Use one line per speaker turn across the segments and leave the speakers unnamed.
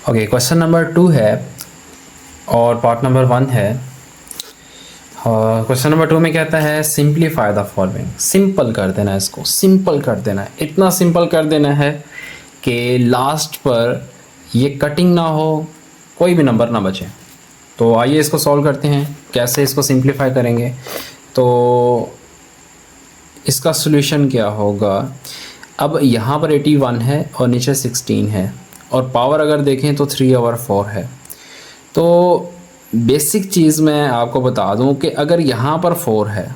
Okay, question number 2 है और part number 1 है। क्वेश्चन नंबर 2 में कहता है सिंप्लीफाई द फॉलोइंग। सिंपल कर देना है, इसको सिंपल कर देना है, इतना सिंपल कर देना है कि लास्ट पर ये कटिंग ना हो, कोई भी नंबर ना बचे। तो आइए इसको सॉल्व करते हैं। कैसे इसको सिंप्लीफाई करेंगे, तो इसका सॉल्यूशन क्या होगा। अब यहाँ पर 81 है और नीचे 16 है और पावर अगर देखें तो 3/4 है। तो बेसिक चीज़ मैं आपको बता दूं कि अगर यहाँ पर 4 है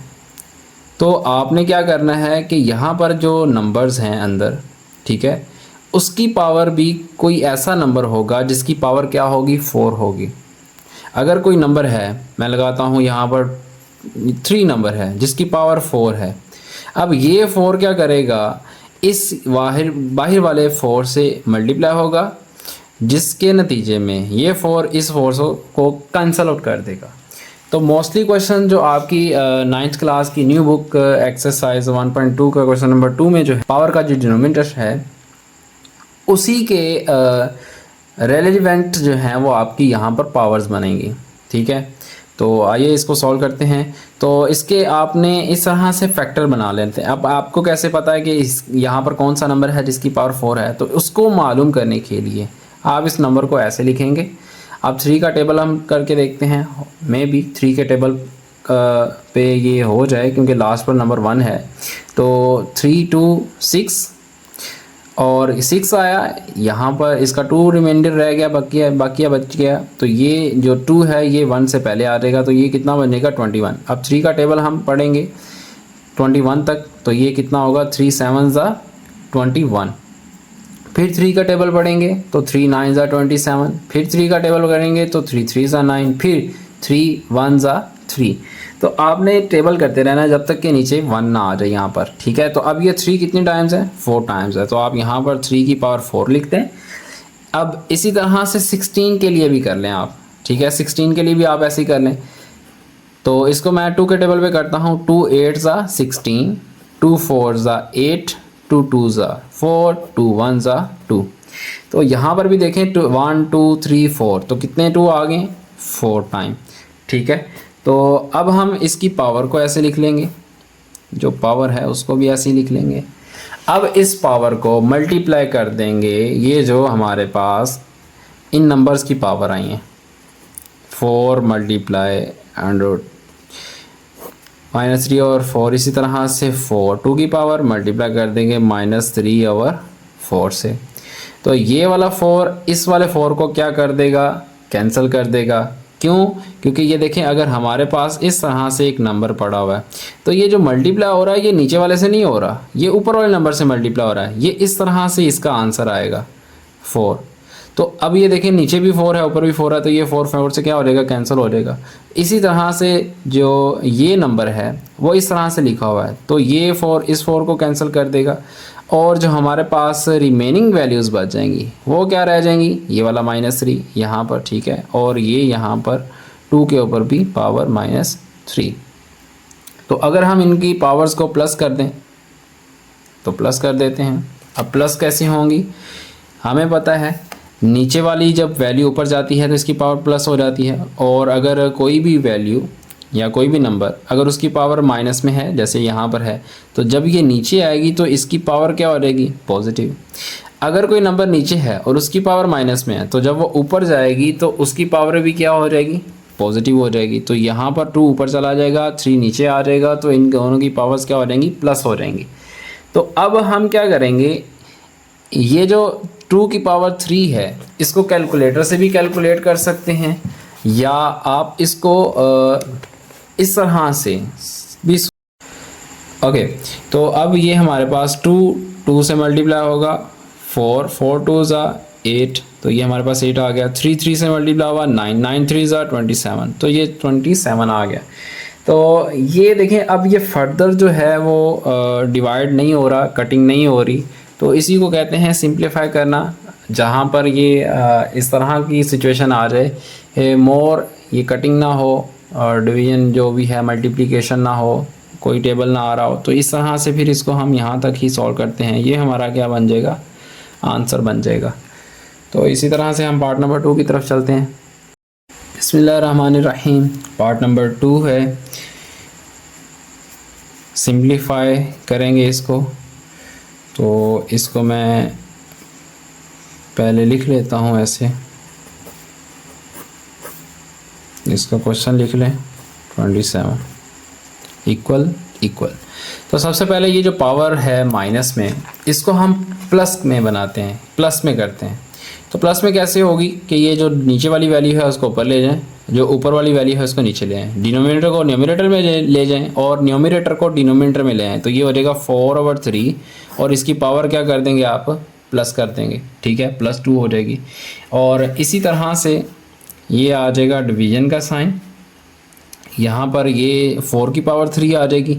तो आपने क्या करना है कि यहाँ पर जो नंबर्स हैं अंदर, ठीक है, उसकी पावर भी कोई ऐसा नंबर होगा जिसकी पावर क्या होगी, 4 होगी। अगर कोई नंबर है, मैं लगाता हूँ यहाँ पर 3 नंबर है जिसकी पावर 4 है। अब ये 4 क्या करेगा, इस बाहर वाले 4 से मल्टीप्लाई होगा, जिसके नतीजे में ये 4 इस 4 को कैंसल आउट कर देगा। तो मोस्टली क्वेश्चन जो आपकी 9th क्लास की न्यू बुक एक्सरसाइज 1.2 का क्वेश्चन नंबर 2 में जो है पावर का जो डिनोमिनेटर है उसी के रेलेवेंट जो हैं वो आपकी यहाँ पर पावर्स बनेंगी। ठीक है, तो आइए इसको सॉल्व करते हैं। तो इसके आपने इस तरह से फैक्टर बना लेते हैं। अब आपको कैसे पता है कि इस यहाँ पर कौन सा नंबर है जिसकी पावर 4 है, तो उसको मालूम करने के लिए आप इस नंबर को ऐसे लिखेंगे। अब 3 का टेबल हम करके देखते हैं, मे बी 3 के टेबल पे ये हो जाए क्योंकि लास्ट पर नंबर 1 है। तो 3 2 6 और 6 आया, यहाँ पर इसका 2 रिमाइंडर रह गया, बाकी बच गया। तो ये जो 2 है ये 1 से पहले आ जाएगा, तो ये कितना बनेगा 21। अब 3 का टेबल हम पढ़ेंगे 21 तक, तो ये कितना होगा 3 7 ज़ा 21। फिर 3 का टेबल पढ़ेंगे तो 3 9 ज़ा 27। फिर 3 का टेबल करेंगे तो 3 3 ज़ा 9। फिर 3 1 ज़ा 3। तो आपने टेबल करते रहना जब तक कि नीचे 1 ना आ जाए यहाँ पर। ठीक है, तो अब ये 3 कितनी टाइम्स है, 4 टाइम्स है, तो आप यहाँ पर 3 की पावर 4 लिखते हैं। अब इसी तरह से 16 के लिए भी कर लें आप। ठीक है, 16 के लिए भी आप ऐसे ही कर लें। तो इसको मैं 2 के टेबल पे करता हूँ। 2 8 ज़ा 16, 2 4 ज़ा 8, 2 2 ज़ा 4, 2 1 ज़ा 2। तो यहाँ पर भी देखें 1 2 3 4, तो कितने 2 आ गए, 4 टाइम। ठीक है, तो अब हम इसकी पावर को ऐसे लिख लेंगे, जो पावर है उसको भी ऐसे ही लिख लेंगे। अब इस पावर को मल्टीप्लाई कर देंगे, ये जो हमारे पास इन नंबर्स की पावर आई हैं, 4 मल्टीप्लाई -3 और 4, इसी तरह से 4 2 की पावर मल्टीप्लाई कर देंगे -3/4 से। तो ये वाला 4 इस वाले 4 को क्या कर देगा, कैंसिल कर देगा। क्यों, क्योंकि ये देखें अगर हमारे पास इस तरह से एक नंबर पड़ा हुआ है तो ये जो मल्टीप्लाई हो रहा है ये नीचे वाले से नहीं हो रहा, ये ऊपर वाले नंबर से मल्टीप्लाई हो रहा है। ये इस तरह से इसका आंसर आएगा 4। तो अब ये देखें नीचे भी 4 है ऊपर भी 4 है, तो ये 4 से क्या हो जाएगा, कैंसिल हो जाएगा। इसी तरह से जो ये नंबर है वो इस तरह से लिखा हुआ है, तो ये 4 इस 4 को कैंसिल कर देगा और जो हमारे पास रिमेनिंग वैल्यूज़ बच जाएंगी वो क्या रह जाएंगी, ये वाला -3 यहाँ पर। ठीक है, और ये यहाँ पर 2 के ऊपर भी पावर -3। तो अगर हम इनकी पावर्स को प्लस कर दें तो प्लस कर देते हैं। अब प्लस कैसी होंगी, हमें पता है नीचे वाली जब वैल्यू ऊपर जाती है तो इसकी पावर प्लस हो जाती है, और अगर कोई भी वैल्यू या कोई भी नंबर अगर उसकी पावर माइनस में है, जैसे यहाँ पर है, तो जब ये नीचे आएगी तो इसकी पावर क्या हो जाएगी, पॉजिटिव। अगर कोई नंबर नीचे है और उसकी पावर माइनस में है तो जब वो ऊपर जाएगी तो उसकी पावर भी क्या हो जाएगी, पॉजिटिव हो जाएगी। तो यहाँ पर 2 ऊपर चला जाएगा, 3 नीचे आ जाएगा, तो इन दोनों की पावर्स क्या हो जाएंगी, प्लस हो जाएंगी। तो अब हम क्या करेंगे, ये जो 2 की पावर 3 है इसको कैलकुलेटर से भी कैलकुलेट कर सकते हैं, या आप इसको इस तरह से भी। ओके, तो अब ये हमारे पास 2 से मल्टीप्लाई होगा, 4 4 2 ज़ा 8, तो ये हमारे पास 8 आ गया। 3 3 से मल्टीप्लाई हुआ 9 9 3 ज़ा 27, तो ये 27 आ गया। तो ये देखें अब ये फर्दर जो है वो डिवाइड नहीं हो रहा, कटिंग नहीं हो रही, तो इसी को कहते हैं सिंप्लीफाई करना। जहाँ पर ये इस तरह की सिचुएशन आ जाए, मोर ये कटिंग ना हो और डिवीजन जो भी है मल्टीप्लिकेशन ना हो, कोई टेबल ना आ रहा हो, तो इस तरह से फिर इसको हम यहाँ तक ही सॉल्व करते हैं। ये हमारा क्या बन जाएगा, आंसर बन जाएगा। तो इसी तरह से हम पार्ट नंबर 2 की तरफ चलते हैं। बिस्मिल्लाहिर्रहमानिर्रहीम। पार्ट नंबर 2 है, सिंप्लीफाई करेंगे इसको। तो इसको मैं पहले लिख लेता हूँ ऐसे, इसका क्वेश्चन लिख लें 27 इक्वल इक्वल। तो सबसे पहले ये जो पावर है माइनस में, इसको हम प्लस में बनाते हैं, प्लस में करते हैं। तो प्लस में कैसे होगी कि ये जो नीचे वाली वैल्यू है उसको ऊपर ले जाएं, जो ऊपर वाली वैल्यू है उसको नीचे ले आएँ, डिनोमिनेटर को न्यूमरेटर में ले जाएं और न्यूमरेटर को डिनोमिनेटर में ले आएँ। तो ये हो जाएगा 4/3 और इसकी पावर क्या कर देंगे आप, प्लस कर देंगे, ठीक है, +2 हो जाएगी। और इसी तरह से ये आ जाएगा डिवीजन का साइन, यहाँ पर ये 4/3 आ जाएगी।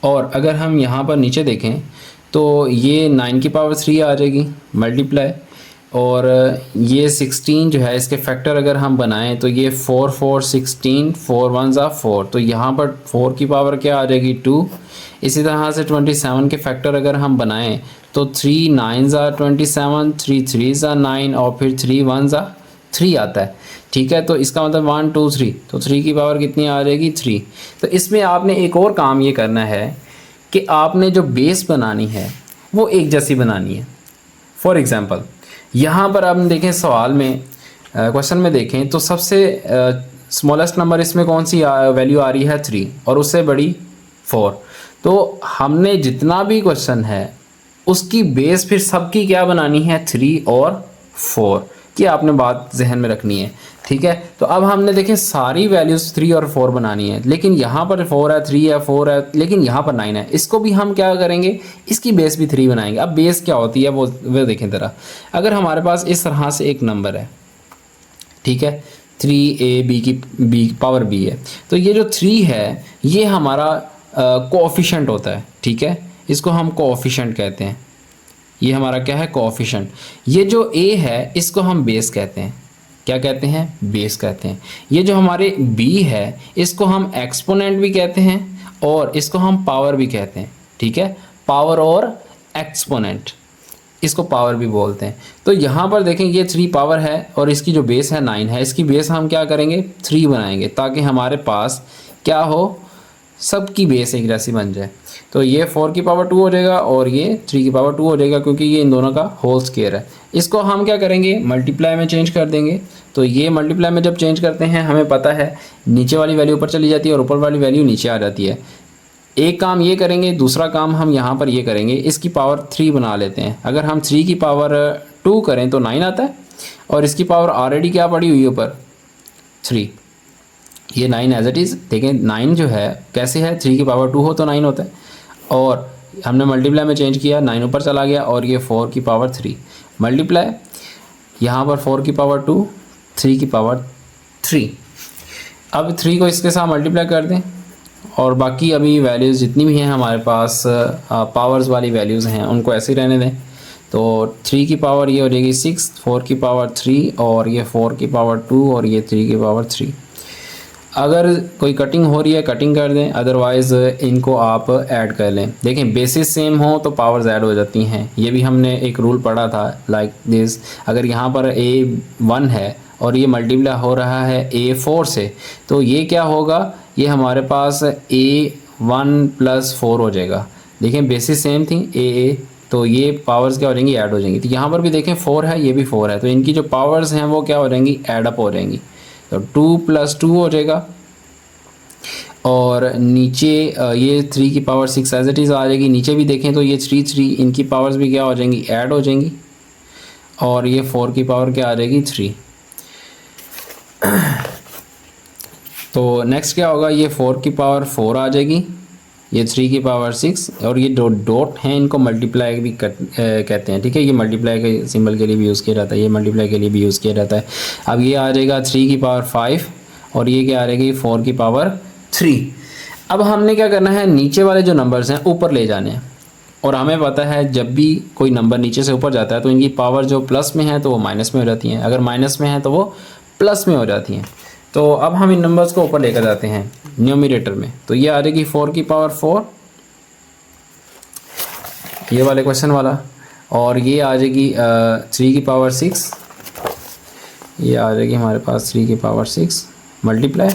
और अगर हम यहाँ पर नीचे देखें तो ये 9/3 आ जाएगी मल्टीप्लाई, और ये 16 जो है इसके फैक्टर अगर हम बनाएं तो ये 4 4 16, 4 1 4, तो यहाँ पर 4 की पावर क्या आ जाएगी 2। इसी तरह से 27 के फैक्टर अगर हम बनाएं तो 3 9 27, 3 3 9 और फिर 3 1 3 आता है, ठीक है। तो इसका मतलब 1 2 3, तो 3 की पावर कितनी आ जाएगी 3। तो इसमें आपने एक और काम ये करना है कि आपने जो बेस बनानी है वो एक जैसी बनानी है। फॉर एग्ज़ाम्पल यहाँ पर आप देखें सवाल में, क्वेश्चन में देखें तो सबसे स्मॉलेस्ट नंबर इसमें कौन सी वैल्यू आ रही है 3 और उससे बड़ी 4। तो हमने जितना भी क्वेश्चन है उसकी बेस फिर सबकी क्या बनानी है 3 और 4 की आपने बात जहन में रखनी है, ठीक है। तो अब हमने देखें सारी वैल्यूज़ 3 और 4 बनानी है, लेकिन यहाँ पर 4 है, 3 है, 4 है, लेकिन यहाँ पर 9 है। इसको भी हम क्या करेंगे, इसकी बेस भी 3 बनाएंगे। अब बेस क्या होती है वो देखें ज़रा। अगर हमारे पास इस तरह से एक नंबर है, ठीक है, 3ab की b पावर b है, तो ये जो 3 है ये हमारा कोएफिशिएंट होता है, ठीक है, इसको हम कोएफिशिएंट कहते हैं। ये हमारा क्या है, कोएफिशिएंट। ये जो a है इसको हम बेस कहते हैं। क्या कहते हैं, बेस कहते हैं। ये जो हमारे b है इसको हम एक्सपोनेंट भी कहते हैं और इसको हम पावर भी कहते हैं, ठीक है, पावर और एक्सपोनेंट, इसको पावर भी बोलते हैं। तो यहाँ पर देखें ये 3 पावर है और इसकी जो बेस है 9 है, इसकी बेस हम क्या करेंगे 3 बनाएंगे ताकि हमारे पास क्या हो, सबकी बेस एक जैसी बन जाए। तो ये 4/2 हो जाएगा और ये 3/2 हो जाएगा क्योंकि ये इन दोनों का होल स्क्वायर है। इसको हम क्या करेंगे, मल्टीप्लाई में चेंज कर देंगे। तो ये मल्टीप्लाई में जब चेंज करते हैं हमें पता है नीचे वाली वैल्यू ऊपर चली जाती है और ऊपर वाली वैल्यू नीचे आ जाती है। एक काम ये करेंगे, दूसरा काम हम यहाँ पर ये करेंगे, इसकी पावर 3 बना लेते हैं। अगर हम 3 की पावर 2 करें तो 9 आता है और इसकी पावर ऑलरेडी क्या पड़ी हुई है ऊपर 3, ये 9 एज इट इज़। देखें 9 जो है कैसे है, 3/2 हो तो 9 होता है और हमने मल्टीप्लाई में चेंज किया, 9 ऊपर चला गया और ये 4/3 मल्टीप्लाई, यहाँ पर 4/2, 3/3। अब 3 को इसके साथ मल्टीप्लाई कर दें और बाकी अभी वैल्यूज़ जितनी भी हैं हमारे पास पावर्स वाली वैल्यूज़ हैं उनको ऐसे ही रहने दें। तो 3 की पावर ये हो जाएगी 6, 4/3 और ये 4/2 और ये 3/3। अगर कोई कटिंग हो रही है कटिंग कर दें, अदरवाइज़ इनको आप ऐड कर लें। देखें बेसिस सेम हो तो पावर्स ऐड हो जाती हैं, ये भी हमने एक रूल पढ़ा था लाइक दिस। अगर यहाँ पर A1 है और ये मल्टीप्लाई हो रहा है A4 से, तो ये क्या होगा, ये हमारे पास A1 + 4 हो जाएगा। देखें बेसिस सेम थी A, तो ये पावर्स क्या हो जाएंगी, ऐड हो जाएंगी। तो यहाँ पर भी देखें 4 है, ये भी 4 है, तो इनकी जो पावर्स हैं वो क्या हो जाएंगी, ऐड अप हो जाएंगी। तो 2 + 2 हो जाएगा और नीचे ये 3/6 एज इट इज़ आ जाएगी। नीचे भी देखें तो ये 3 3, इनकी पावर्स भी क्या हो जाएंगी, ऐड हो जाएंगी और ये 4 की पावर क्या आ जाएगी 3। तो नेक्स्ट क्या होगा, ये 4/4 आ जाएगी, ये 3/6 और ये डॉट हैं इनको मल्टीप्लाई भी कहते हैं, ठीक है। ये मल्टीप्लाई के सिंबल के लिए भी यूज़ किया जाता है, ये मल्टीप्लाई के लिए भी यूज़ किया जाता है। अब ये आ जाएगा 3/5 और ये क्या आ जाएगी 4/3। अब हमने क्या करना है, नीचे वाले जो नंबर्स हैं ऊपर ले जाने हैं और हमें पता है जब भी कोई नंबर नीचे से ऊपर जाता है तो इनकी पावर जो प्लस में है तो वो माइनस में हो जाती हैं, अगर माइनस में है तो वो प्लस में हो जाती हैं। तो अब हम इन नंबर्स को ऊपर लेकर जाते हैं न्यूमरेटर में। तो ये आ जाएगी 4/4, ये वाले क्वेश्चन वाला, और ये आ जाएगी 3/6 ये आ जाएगी हमारे पास 3 की पावर 6 मल्टीप्लाई,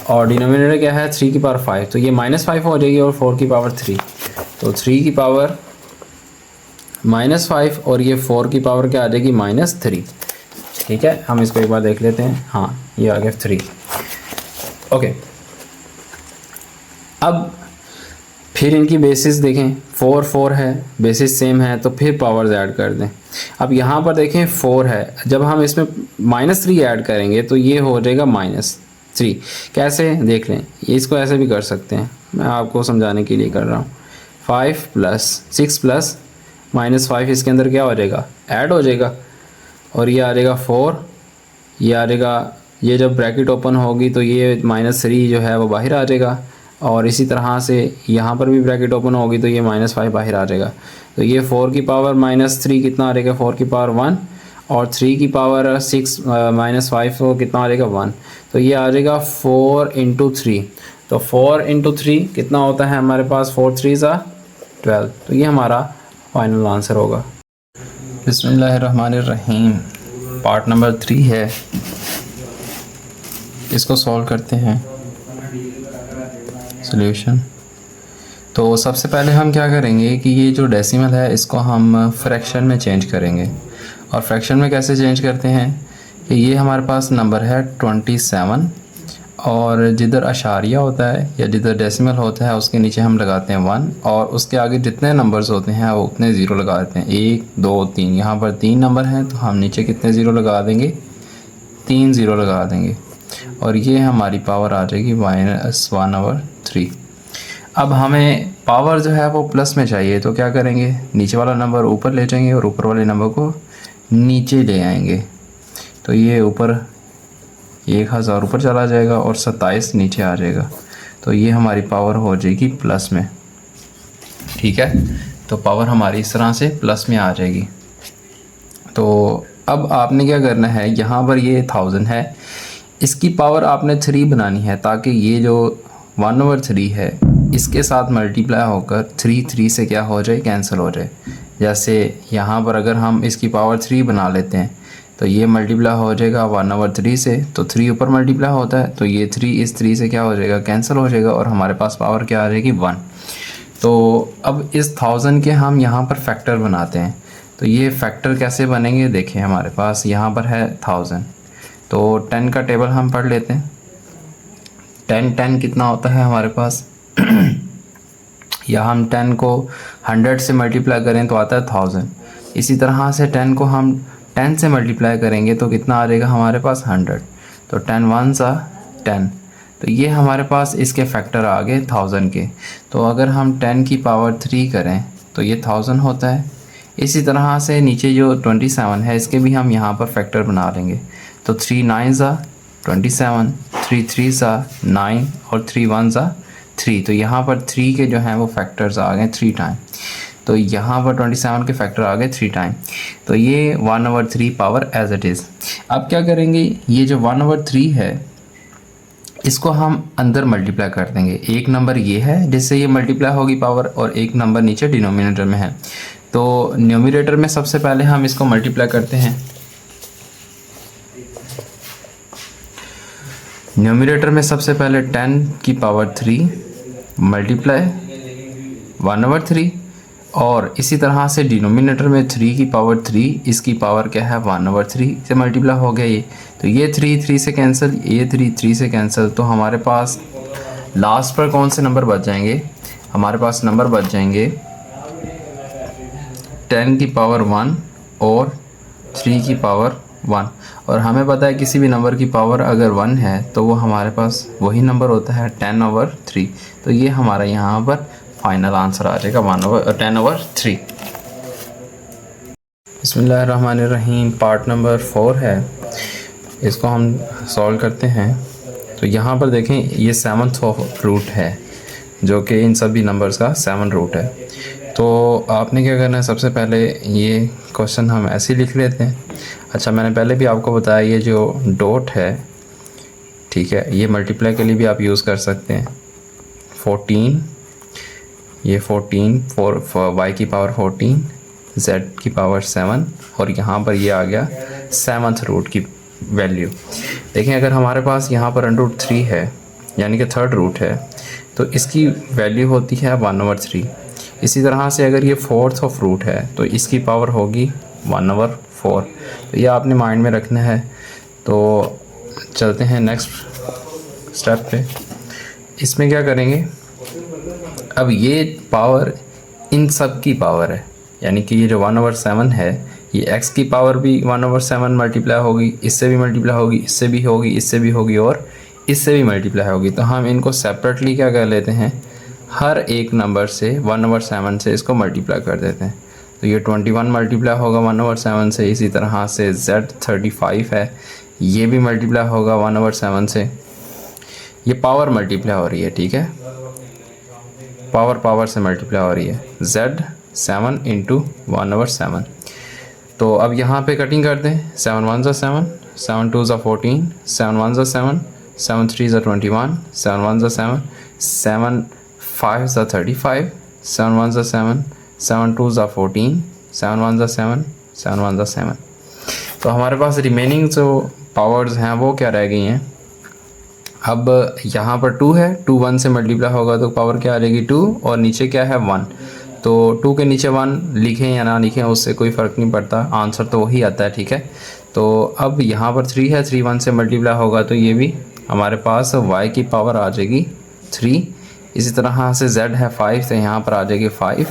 और डिनोमिनेटर क्या है 3 की पावर 5, तो ये -5 हो जाएगी, और 4 की पावर 3, तो 3 की पावर -5 और ये 4 की पावर क्या आ जाएगी -3। ठीक है, हम इसको एक बार देख लेते हैं। हाँ, ये आ गया 3। ओके, अब फिर इनकी बेसिस देखें, 4 4 है, बेसिस सेम है, तो फिर पावर्स ऐड कर दें। अब यहाँ पर देखें 4 है, जब हम इसमें -3 ऐड करेंगे तो ये हो जाएगा -3। कैसे देख लें, ये इसको ऐसे भी कर सकते हैं, मैं आपको समझाने के लिए कर रहा हूँ। 5 + 6 + -5 इसके अंदर क्या हो जाएगा, ऐड हो जाएगा, और ये आ जाएगा 4, ये आ जाएगा, ये जब ब्रैकेट ओपन होगी तो ये -3 जो है वो बाहर आ जाएगा, और इसी तरह से यहाँ पर भी ब्रैकेट ओपन होगी तो ये -5 बाहर आ जाएगा। तो ये 4 की पावर -3 कितना आ जाएगा, 4 की पावर 1, और 3 की पावर 6 -5 तो कितना आ जाएगा 1, तो ये आ जाएगा 4 × 3। तो 4 × 3 कितना होता है हमारे पास, 4 3 12, तो ये हमारा फाइनल आंसर होगा। बिस्मिल्लाहिर्रहमानिर्रहीम, पार्ट नंबर 3 है, इसको सॉल्व करते हैं। सॉल्यूशन, तो सबसे पहले हम क्या करेंगे कि ये जो डेसिमल है इसको हम फ्रैक्शन में चेंज करेंगे। और फ्रैक्शन में कैसे चेंज करते हैं कि ये हमारे पास नंबर है 27, और जिधर अशारिया होता है या जिधर डेसिमल होता है उसके नीचे हम लगाते हैं 1, और उसके आगे जितने नंबर्स होते हैं वो उतने ज़ीरो लगा देते हैं। 1 2 3, यहाँ पर 3 नंबर हैं तो हम नीचे कितने ज़ीरो लगा देंगे, 3 ज़ीरो लगा देंगे, और ये हमारी पावर आ जाएगी -1/3। अब हमें पावर जो है वो प्लस में चाहिए, तो क्या करेंगे, नीचे वाला नंबर ऊपर ले जाएंगे और ऊपर वाले नंबर को नीचे ले आएंगे, तो ये ऊपर 1000 ऊपर चला जाएगा और 27 नीचे आ जाएगा, तो ये हमारी पावर हो जाएगी प्लस में। ठीक है, तो पावर हमारी इस तरह से प्लस में आ जाएगी। तो अब आपने क्या करना है, यहाँ पर ये 1000 है, इसकी पावर आपने 3 बनानी है, ताकि ये जो 1/3 है इसके साथ मल्टीप्लाई होकर 3 3 से क्या हो जाए, कैंसिल हो जाए। जैसे यहाँ पर अगर हम इसकी पावर 3 बना लेते हैं तो ये मल्टीप्लाई हो जाएगा 1/3 से, तो 3 ऊपर मल्टीप्लाई होता है तो ये 3 इस 3 से क्या हो जाएगा, कैंसिल हो जाएगा, और हमारे पास पावर क्या आ जाएगी 1। तो अब इस 1000 के हम यहाँ पर फैक्टर बनाते हैं, तो ये फैक्टर कैसे बनेंगे, देखें हमारे पास यहाँ पर है 1000, तो 10 का टेबल हम पढ़ लेते हैं। 10 कितना होता है हमारे पास या हम 10 को 100 से मल्टीप्लाई करें तो आता है 1000। इसी तरह से 10 को हम 10 से मल्टीप्लाई करेंगे तो कितना आ जाएगा हमारे पास 100, तो 10 1 10, तो ये हमारे पास इसके फैक्टर आ गए 1000 के। तो अगर हम 10 की पावर 3 करें तो ये 1000 होता है। इसी तरह से नीचे जो 27 है इसके भी हम यहाँ पर फैक्टर बना लेंगे, तो 3 9 27, 3 3 9, और 3 1 3, तो यहाँ पर 3 के जो हैं वो फैक्टर्स आ गए 3 टाइम, तो यहाँ पर 27 के फैक्टर आ गए 3 टाइम, तो ये 1/3 पावर एज इट इज़। अब क्या करेंगे, ये जो 1/3 है इसको हम अंदर मल्टीप्लाई कर देंगे। एक नंबर ये है जिससे ये मल्टीप्लाई होगी पावर, और एक नंबर नीचे डिनोमिनेटर में है। तो न्यूमरेटर में सबसे पहले हम इसको मल्टीप्लाई करते हैं। न्यूमरेटर में सबसे पहले 10 की पावर 3 मल्टीप्लाई 1/3, और इसी तरह से डिनोमिनेटर में 3 की पावर 3, इसकी पावर क्या है 1/3 से मल्टीप्लाई हो गया ये, तो ये 3 3 से कैंसिल, ये 3 3 से कैंसिल, तो हमारे पास लास्ट पर कौन से नंबर बच जाएंगे, हमारे पास नंबर बच जाएंगे 10 की पावर 1 और 3 की पावर 1, और हमें पता है किसी भी नंबर की पावर अगर 1 है तो वो हमारे पास वही नंबर होता है 10/3, तो ये हमारा यहाँ पर फाइनल आंसर आ जाएगा 10/3। बिस्मिल्लाहिर्रहमानिर्रहीम, पार्ट नंबर 4 है, इसको हम सॉल्व करते हैं। तो यहाँ पर देखें ये 7th रूट है, जो कि इन सभी नंबर्स का 7 रूट है। तो आपने क्या करना है, सबसे पहले ये क्वेश्चन हम ऐसे लिख लेते हैं। अच्छा, मैंने पहले भी आपको बताया ये जो डॉट है, ठीक है, ये मल्टीप्लाई के लिए भी आप यूज़ कर सकते हैं। 14, ये 14 y की पावर 14, z की पावर 7, और यहाँ पर ये आ गया 7th रूट की वैल्यू। देखें अगर हमारे पास यहाँ पर √3 है यानी कि थर्ड रूट है तो इसकी वैल्यू होती है 1/3। इसी तरह से अगर ये फोर्थ ऑफ रूट है तो इसकी पावर होगी 1/4। तो ये आपने माइंड में रखना है। तो चलते हैं नेक्स्ट स्टेप पे। इसमें क्या करेंगे, अब ये पावर इन सब की पावर है, यानी कि ये जो 1/7 है ये x की पावर भी 1/7 मल्टीप्लाई होगी, इससे भी मल्टीप्लाई होगी, इससे भी होगी, इससे भी होगी और इससे भी मल्टीप्लाई होगी। तो हम इनको सेपरेटली क्या कर लेते हैं, हर एक नंबर से 1/7 से इसको मल्टीप्लाई कर देते हैं। तो ये 21 मल्टीप्लाई होगा 1/7 से। इसी तरह से z 35 है, ये भी मल्टीप्लाई होगा 1/7 से। ये पावर मल्टीप्लाई हो रही है, ठीक है, पावर से मल्टीप्लाई हो रही है। z 7 × 1/7। तो अब यहाँ पे कटिंग कर दें। 7 1 ज़ा 7, 7 2 ज़ा 14, 7 1 ज़ा 7, 7 3 ज़ा 21, 7 1 ज़ा 7, 7 5 ज़ा 35, 7 1 ज़ा 7, 7 2 ज़ा 14, 7 1 ज़ा 7, 7 1 ज़ा 7। तो हमारे पास रिमेनिंग जो पावर्स हैं वो क्या रह गई हैं। अब यहाँ पर 2 है, 2 1 से मल्टीप्लाई होगा तो पावर क्या आ जाएगी 2, और नीचे क्या है 1। तो 2 के नीचे 1 लिखें या ना लिखें उससे कोई फ़र्क नहीं पड़ता, आंसर तो वही आता है, ठीक है। तो अब यहाँ पर 3 है, 3 1 से मल्टीप्लाई होगा तो ये भी हमारे पास y की पावर आ जाएगी 3। इसी तरह से z है 5 तो यहाँ पर आ जाएगी 5,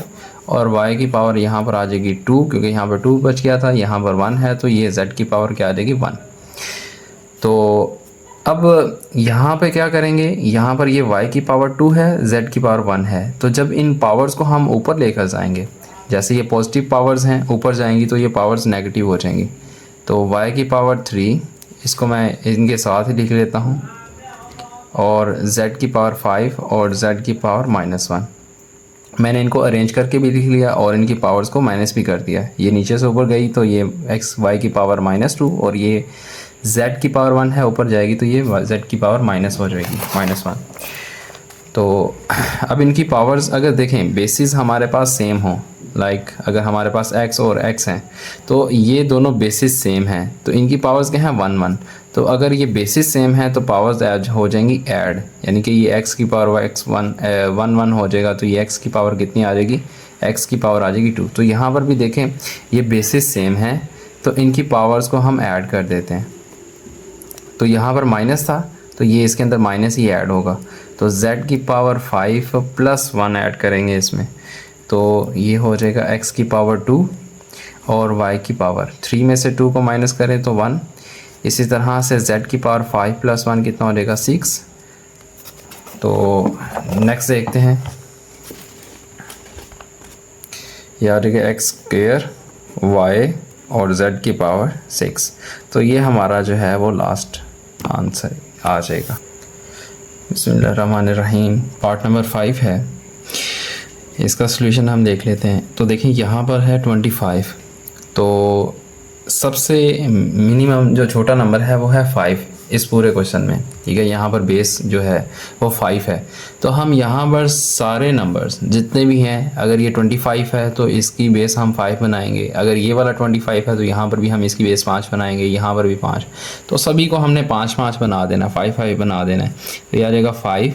और y की पावर यहाँ पर आ जाएगी 2, क्योंकि यहाँ पर 2 बच गया था, यहाँ पर 1 है तो ये z की पावर क्या आ जाएगी 1। तो अब यहाँ पे क्या करेंगे, यहाँ पर ये y की पावर 2 है, z की पावर 1 है। तो जब इन पावर्स को हम ऊपर लेकर जाएंगे, जैसे ये पॉजिटिव पावर्स हैं ऊपर जाएंगी तो ये पावर्स नेगेटिव हो जाएंगी। तो y की पावर 3, इसको मैं इनके साथ ही लिख लेता हूँ, और z की पावर 5 और z की पावर -1। मैंने इनको अरेंज करके भी लिख लिया और इनकी पावर्स को माइनस भी कर दिया। ये नीचे से ऊपर गई तो ये y की पावर -2, और ये z की पावर 1 है, ऊपर जाएगी तो ये z की पावर माइनस हो जाएगी -1। तो अब इनकी पावर्स अगर देखें, बेसिस हमारे पास सेम हो, लाइक अगर हमारे पास x और x हैं तो ये दोनों बेसिस सेम हैं, तो इनकी पावर्स क्या हैं 1 1। तो अगर ये बेसिस सेम है तो पावर्स ऐड हो जाएंगी ऐड, यानी कि ये x की पावर x1 1 1 हो जाएगा तो ये x की पावर कितनी आ जाएगी, x की पावर आ जाएगी 2। तो यहाँ पर भी देखें ये बेसिस सेम है तो इनकी पावर्स को हम ऐड कर देते हैं। तो यहाँ पर माइनस था तो ये इसके अंदर माइनस ही ऐड होगा, तो z की पावर 5 + 1 ऐड करेंगे इसमें, तो ये हो जाएगा x की पावर 2 और y की पावर 3 में से 2 को माइनस करें तो 1। इसी तरह से z की पावर 5 + 1 कितना हो जाएगा 6। तो नेक्स्ट देखते हैं, यह आ जाएगा x² y और z की पावर 6। तो ये हमारा जो है वो लास्ट आंसर आ जाएगा। बिस्मिल्लाहिर्रहमानिर्रहीम। पार्ट नंबर 5 है, इसका सलूशन हम देख लेते हैं। तो देखिए यहाँ पर है 25, तो सबसे मिनिमम जो छोटा नंबर है वो है 5 इस पूरे क्वेश्चन में, ठीक है। यहाँ पर बेस जो है वो 5 है, तो हम यहाँ पर सारे नंबर्स जितने भी हैं, अगर ये 25 है तो इसकी बेस हम 5 बनाएंगे, अगर ये वाला 25 है तो यहाँ पर भी हम इसकी बेस 5 बनाएंगे, यहाँ पर भी 5, तो सभी को हमने 5 5 बना देना, 5 5 बना देना है। तो ये आ जाएगा 5,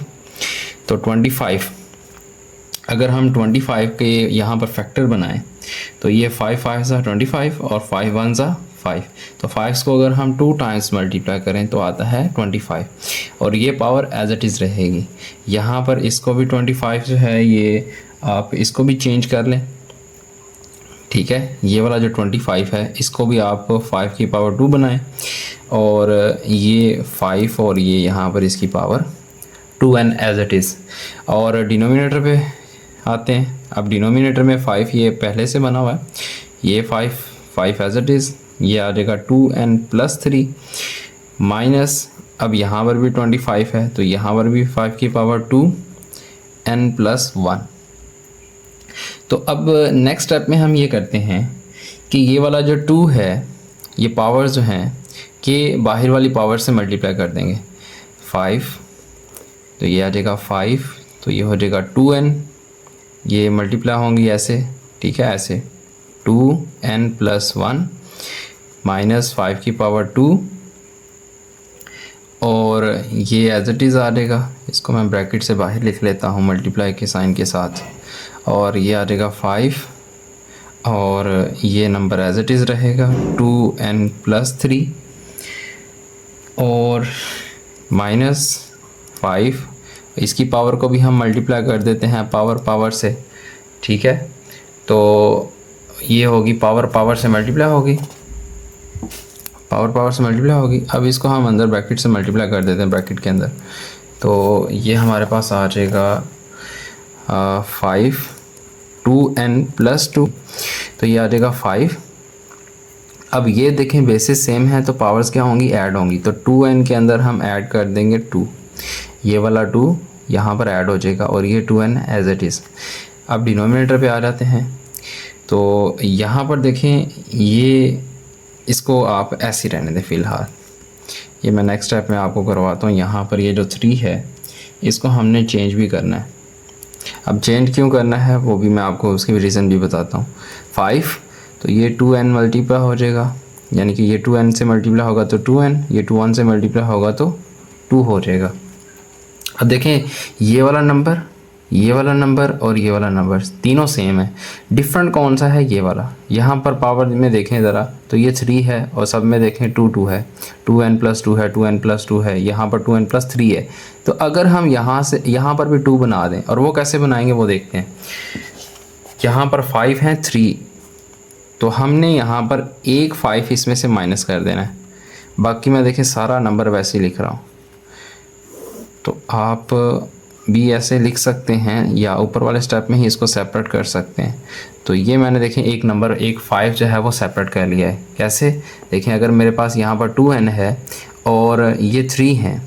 तो 25 अगर हम 25 के यहाँ पर फैक्टर बनाएं तो ये 5 5 ज़ा 25 और 5 1 ज़ा 5, तो 5 को अगर हम 2 टाइम्स मल्टीप्लाई करें तो आता है 25, और ये पावर एज इट इज़ रहेगी। यहाँ पर इसको भी 25 जो है ये आप इसको भी चेंज कर लें, ठीक है। ये वाला जो 25 है इसको भी आप 5 की पावर 2 बनाएं, और ये 5 और ये यहाँ पर इसकी power 2n as it is. और डिनोमिनेटर पे आते हैं। अब डिनोमिनेटर में 5 ये पहले से बना हुआ है, ये 5 एज इट इज़, ये आ जाएगा 2n + 3 माइनस, अब यहाँ पर भी 25 है तो यहाँ पर भी 5 की पावर 2n + 1। तो अब नेक्स्ट स्टेप में हम ये करते हैं कि ये वाला जो 2 है ये पावर जो हैं कि बाहर वाली पावर से मल्टीप्लाई कर देंगे। 5 तो ये आ जाएगा 5, तो ये हो जाएगा 2n, ये मल्टीप्लाई होंगी ऐसे, ठीक है, ऐसे 2n + 1 माइनस 5 की पावर 2 और ये एज इट इज़ आ जाएगा, इसको मैं ब्रैकेट से बाहर लिख लेता हूँ मल्टीप्लाई के साइन के साथ, और ये आ जाएगा 5 और ये नंबर एज इट इज़ रहेगा 2n+3 और -5, इसकी पावर को भी हम मल्टीप्लाई कर देते हैं पावर से, ठीक है। तो ये होगी पावर से मल्टीप्लाई होगी, पावर से मल्टीप्लाई होगी। अब इसको हम अंदर ब्रैकेट से मल्टीप्लाई कर देते हैं ब्रैकेट के अंदर, तो ये हमारे पास आ जाएगा 5 2n+2, तो ये आ जाएगा 5। अब ये देखें बेसिस सेम है तो पावर्स क्या होंगी, ऐड होंगी, तो 2n के अंदर हम ऐड कर देंगे 2, ये वाला 2 यहाँ पर ऐड हो जाएगा और ये 2n एज इट इज़। अब डिनोमिनेटर पे आ जाते हैं, तो यहाँ पर देखें ये इसको आप ऐसे ही रहने दें फ़िलहाल, ये मैं नेक्स्ट स्टेप में आपको करवाता हूँ। यहाँ पर ये जो 3 है इसको हमने चेंज भी करना है। अब चेंज क्यों करना है वो भी मैं आपको उसकी रीज़न भी बताता हूँ। 5 तो ये 2n मल्टीप्लाई हो जाएगा, यानी कि ये 2n से मल्टीप्लाई होगा तो 2n, ये 2 से मल्टीप्लाई होगा तो 2 हो जाएगा। अब देखें ये वाला नंबर और ये वाला नंबर तीनों सेम है, डिफरेंट कौन सा है, ये वाला। यहाँ पर पावर में देखें ज़रा तो ये 3 है और सब में देखें 2 है, 2n+2 है, 2n+2 है, यहाँ पर 2n+3 है। तो अगर हम यहाँ पर भी 2 बना दें, और वो कैसे बनाएंगे वो देखते हैं। यहाँ पर 5 हैं 3, तो हमने यहाँ पर एक 5 इसमें से माइनस कर देना है, बाकी मैं देखें सारा नंबर वैसे ही लिख रहा हूँ। तो आप भी ऐसे लिख सकते हैं या ऊपर वाले स्टेप में ही इसको सेपरेट कर सकते हैं। तो ये मैंने देखें एक 5 जो है वो सेपरेट कर लिया है। कैसे देखें, अगर मेरे पास यहाँ पर 2n है और ये 3 हैं,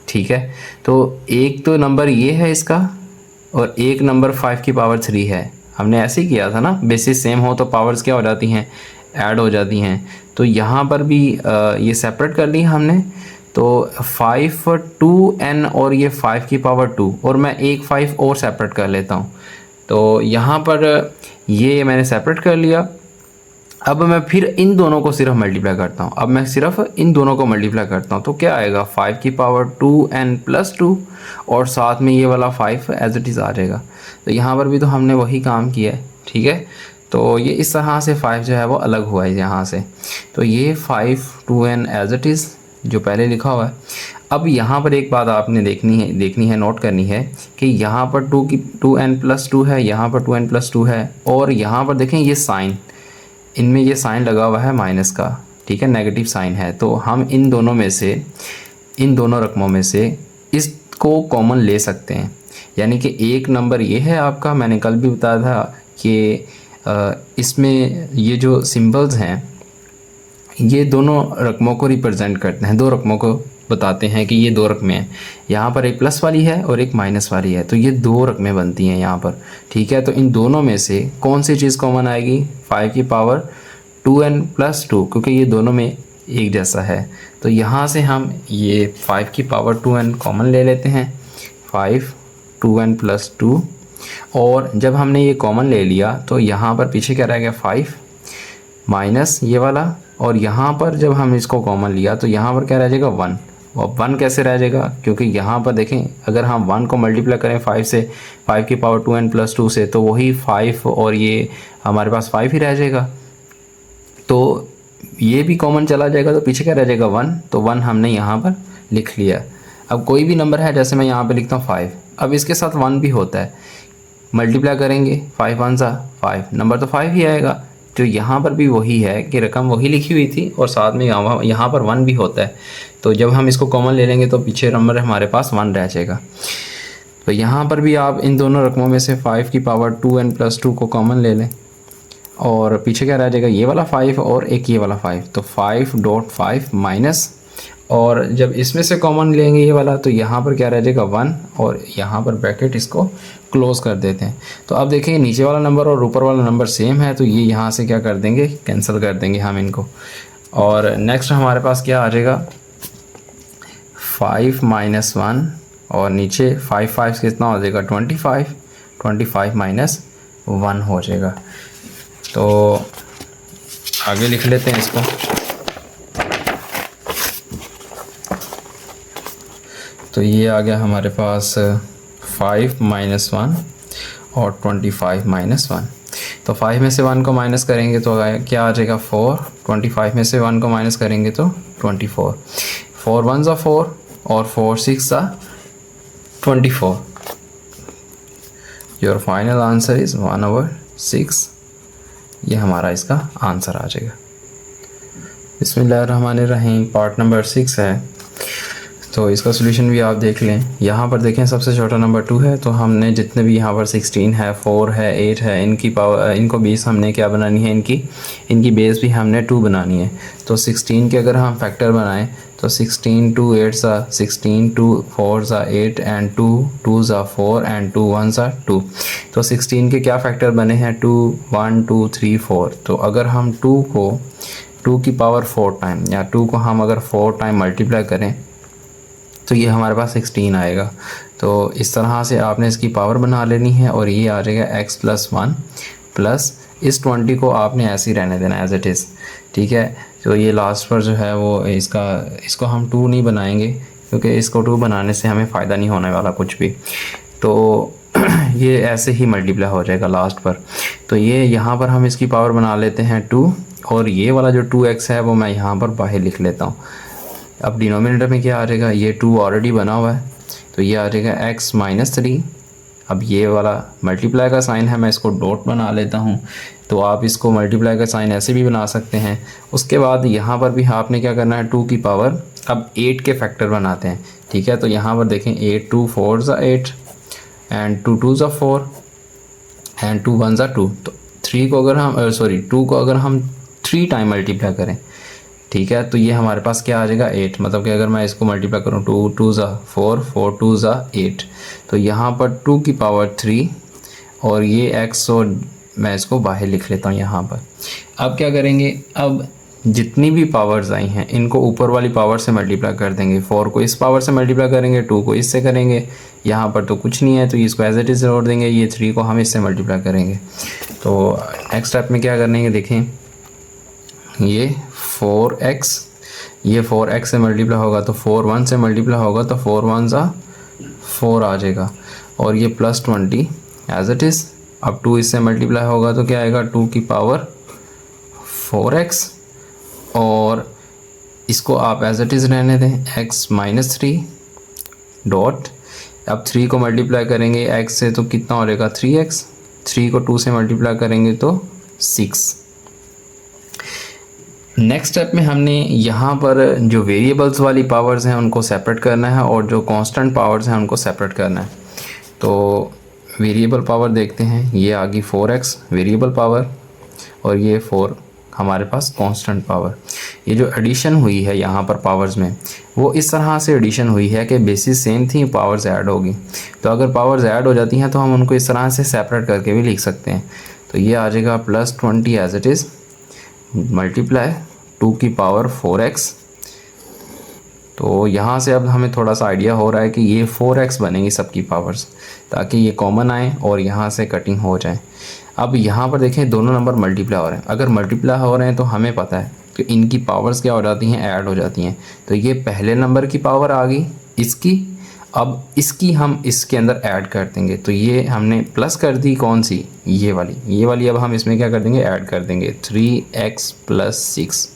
ठीक है, तो एक तो नंबर ये है इसका और एक नंबर 5 की पावर 3 है। हमने ऐसे ही किया था ना, बेसिस सेम हो तो पावर्स क्या हो जाती हैं, ऐड हो जाती हैं। तो यहाँ पर भी ये सेपरेट कर ली हमने, तो 5 2n और ये 5 की पावर 2, और मैं एक 5 और सेपरेट कर लेता हूँ। तो यहाँ पर ये मैंने सेपरेट कर लिया। अब मैं फिर इन दोनों को सिर्फ मल्टीप्लाई करता हूँ, अब मैं सिर्फ इन दोनों को मल्टीप्लाई करता हूँ, तो क्या आएगा 5 की पावर 2n+2 और साथ में ये वाला 5 एज इट इज़ आ जाएगा। तो यहाँ पर भी तो हमने वही काम किया है, ठीक है। तो ये इस तरह से 5 जो है वो अलग हुआ है यहाँ से। तो ये 5 2n एज इट इज़ जो पहले लिखा हुआ है। अब यहाँ पर एक बात आपने देखनी है, नोट करनी है कि यहाँ पर 2n+2 है, यहाँ पर 2n+2 है, और यहाँ पर देखें ये साइन, इनमें ये साइन लगा हुआ है माइनस का, ठीक है, नेगेटिव साइन है। तो हम इन दोनों रकमों में से इसको कॉमन ले सकते हैं। यानी कि एक नंबर ये है आपका, मैंने कल भी बताया था कि इसमें ये जो सिंबल्स हैं ये दोनों रकमों को रिप्रेजेंट करते हैं, दो रकमों को बताते हैं कि ये दो रकमें हैं। यहाँ पर एक प्लस वाली है और एक माइनस वाली है, तो ये दो रकमें बनती हैं यहाँ पर, ठीक है। तो इन दोनों में से कौन सी चीज़ कॉमन आएगी, 5 की पावर 2n+2, क्योंकि ये दोनों में एक जैसा है। तो यहाँ से हम ये 5 की पावर 2n कॉमन ले लेते हैं, 5 2n+2, और जब हमने ये कॉमन ले लिया तो यहाँ पर पीछे क्या रह गया, 5 माइनस ये वाला, और यहाँ पर जब हम इसको कॉमन लिया तो यहाँ पर क्या रह जाएगा 1। और 1 कैसे रह जाएगा, क्योंकि यहाँ पर देखें अगर हम 1 को मल्टीप्लाई करें 5 से, 5 की पावर 2n+2 से, तो वही 5 और ये हमारे पास 5 ही रह जाएगा। तो ये भी कॉमन चला जाएगा, तो पीछे क्या रह जाएगा 1, तो 1 हमने यहाँ पर लिख लिया। अब कोई भी नंबर है, जैसे मैं यहाँ पर लिखता हूँ 5, अब इसके साथ 1 भी होता है, मल्टीप्लाई करेंगे 5 1 सा 5, नंबर तो 5 ही आएगा। तो यहाँ पर भी वही है कि रकम वही लिखी हुई थी और साथ में यहाँ पर 1 भी होता है। तो जब हम इसको कॉमन ले लेंगे तो पीछे नंबर हमारे पास 1 रह जाएगा। तो यहाँ पर भी आप इन दोनों रकमों में से 5 की पावर 2n+2 को कॉमन ले लें, और पीछे क्या रह जाएगा, ये वाला 5 और एक ये वाला 5, तो 5.5 माइनस, और जब इसमें से कॉमन लेंगे ये वाला तो यहाँ पर क्या रह जाएगा 1, और यहाँ पर ब्रैकेट इसको क्लोज कर देते हैं। तो अब देखें नीचे वाला नंबर और ऊपर वाला नंबर सेम है, तो ये यहाँ से क्या कर देंगे, कैंसिल कर देंगे हम इनको। और नेक्स्ट हमारे पास क्या आ जाएगा, 5 - 1, और नीचे 5 कितना हो जाएगा 25, 25 - 1 हो जाएगा। तो आगे लिख लेते हैं इसको। तो ये आ गया हमारे पास 5 माइनस 1 और 25 माइनस 1। तो 5 में से 1 को माइनस करेंगे तो क्या आ जाएगा 4। 25 में से 1 को माइनस करेंगे तो 24। 4 1 ज़ा 4 और 4 6 ज़ा 24। Your final answer is 1/6। ये हमारा इसका आंसर आ जाएगा। बिस्मिल्लाहिर्रहमानिर्रहीम। पार्ट नंबर 6 है, तो इसका सोल्यूशन भी आप देख लें। यहाँ पर देखें सबसे छोटा नंबर 2 है, तो हमने जितने भी यहाँ पर 16 है, 4 है, 8 है, इनकी पावर, इनको बेस हमने क्या बनानी है, इनकी बेस भी हमने 2 बनानी है। तो 16 के अगर हम फैक्टर बनाएं तो 16 2 8 ज़ा 16, 2 4 ज़ा 8 एंड 2 2 ज़ा 4 एंड 2 1 ज़ा 2। तो 16 के क्या फैक्टर बने हैं 2 1 2 3 4। तो अगर हम 2 को 2 की पावर 4 टाइम या 2 को हम अगर 4 टाइम मल्टीप्लाई करें तो ये हमारे पास 16 आएगा। तो इस तरह से आपने इसकी पावर बना लेनी है और ये आ जाएगा x + 1 प्लस इस 20 को आपने ऐसे ही रहने देना एज इट इज़। ठीक है, तो ये लास्ट पर जो है वो इसको हम 2 नहीं बनाएंगे, क्योंकि इसको 2 बनाने से हमें फ़ायदा नहीं होने वाला कुछ भी। तो ये ऐसे ही मल्टीप्लाई हो जाएगा लास्ट पर। तो ये यहाँ पर हम इसकी पावर बना लेते हैं 2, और ये वाला जो 2x है वो मैं यहाँ पर बाहर लिख लेता हूँ। अब डिनोमिनेटर में क्या आ जाएगा, ये 2 ऑलरेडी बना हुआ है, तो ये आ जाएगा x - 3। अब ये वाला मल्टीप्लाई का साइन है, मैं इसको डॉट बना लेता हूँ। तो आप इसको मल्टीप्लाई का साइन ऐसे भी बना सकते हैं। उसके बाद यहाँ पर भी आपने क्या करना है, 2 की पावर अब 8 के फैक्टर बनाते हैं। ठीक है, तो यहाँ पर देखें 8 2 4 ज़ा 8 एंड 2 2 ज़ा 4 एंड 2 1 ज़ा 2। तो 2 को अगर हम 3 टाइम मल्टीप्लाई करें, ठीक है, तो ये हमारे पास क्या आ जाएगा 8। मतलब कि अगर मैं इसको मल्टीप्लाई करूँ 2 2 ज़ा 4 4 2 ज़ा 8, तो यहाँ पर 2 की पावर 3 और ये x, और मैं इसको बाहर लिख लेता हूँ यहाँ पर। अब क्या करेंगे, अब जितनी भी पावर्स आई हैं इनको ऊपर वाली पावर से मल्टीप्लाई कर देंगे। 4 को इस पावर से मल्टीप्लाई करेंगे, 2 को इससे करेंगे, यहाँ पर तो कुछ नहीं है तो इसको एज इट इज़ जोड़ देंगे। ये 3 को हम इससे मल्टीप्लाई करेंगे। तो नेक्स्ट स्टेप में क्या करेंगे, देखें ये 4x, ये 4x से मल्टीप्लाई होगा तो 4 1 से मल्टीप्लाई होगा तो 4 1 ज़ा 4 आ जाएगा, और ये +20 एज इट इज़। अब 2 इससे मल्टीप्लाई होगा तो क्या आएगा 2 की पावर 4x, और इसको आप एज इट इज़ रहने दें x - 3 डॉट। अब 3 को मल्टीप्लाई करेंगे x से तो कितना हो जाएगा 3x, 3 को 2 से मल्टीप्लाई करेंगे तो 6। नेक्स्ट स्टेप में हमने यहाँ पर जो वेरिएबल्स वाली पावर्स हैं उनको सेपरेट करना है और जो कांस्टेंट पावर्स हैं उनको सेपरेट करना है। तो वेरिएबल पावर देखते हैं, ये आ गई 4x वेरिएबल पावर, और ये 4 हमारे पास कांस्टेंट पावर। ये जो एडिशन हुई है यहाँ पर पावर्स में, वो इस तरह से एडिशन हुई है कि बेसिस सेम थी, पावर्स ऐड होगी। तो अगर पावर्स ऐड हो जाती हैं तो हम उनको इस तरह से सेपरेट करके भी लिख सकते हैं। तो ये आ जाएगा +20 एज इट इज़ मल्टीप्लाई 2 की पावर 4x। तो यहाँ से अब हमें थोड़ा सा आइडिया हो रहा है कि ये 4x बनेंगी सबकी पावर्स, ताकि ये कॉमन आए और यहाँ से कटिंग हो जाए। अब यहाँ पर देखें दोनों नंबर मल्टीप्लाई हो रहे हैं। अगर मल्टीप्लाई हो रहे हैं तो हमें पता है कि इनकी पावर्स क्या हो जाती हैं, ऐड हो जाती हैं। तो ये पहले नंबर की पावर आ गई इसकी, अब इसकी हम इसके अंदर ऐड कर देंगे। तो ये हमने प्लस कर दी, कौन सी, ये वाली अब हम इसमें क्या कर देंगे, ऐड कर देंगे 3x + 6।